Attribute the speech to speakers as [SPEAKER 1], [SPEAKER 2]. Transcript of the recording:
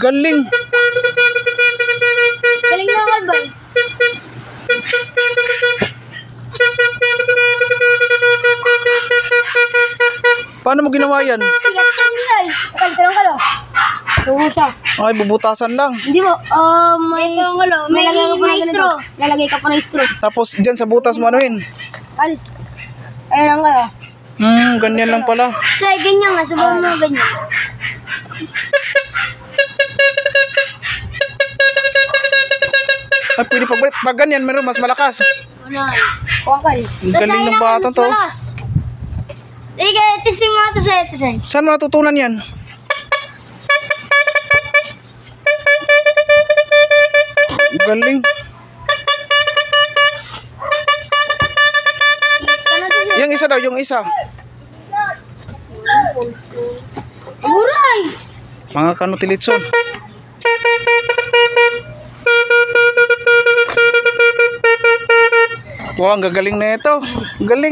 [SPEAKER 1] Galing.
[SPEAKER 2] Galing na kalbay.
[SPEAKER 1] Paano mo ginawa yan?
[SPEAKER 2] Sigat ka nila eh. Kalkalong kalo. Oo siya.
[SPEAKER 1] Ay, bubutasan lang.
[SPEAKER 2] Hindi mo, may straw. Lalagay ka pa ng straw.
[SPEAKER 1] Tapos dyan sa butas mo anuhin.
[SPEAKER 2] Ayun lang kayo.
[SPEAKER 1] Ganyan lang pala.
[SPEAKER 2] So, ganyan nga. Subukan mo ganyan.
[SPEAKER 1] Ay, pwede pagbalik. Pag ganyan, meron mas malakas.
[SPEAKER 2] Wala. Wakal.
[SPEAKER 1] Ang galing ng bata to.
[SPEAKER 2] Sige, testing mo ito sa ito sa'yo.
[SPEAKER 1] Saan mo natutunan yan? Galing. Yung isa daw, yung isa.
[SPEAKER 2] Uray!
[SPEAKER 1] Mga kanutilitson. Wow, ang gagaling na ito. Galing.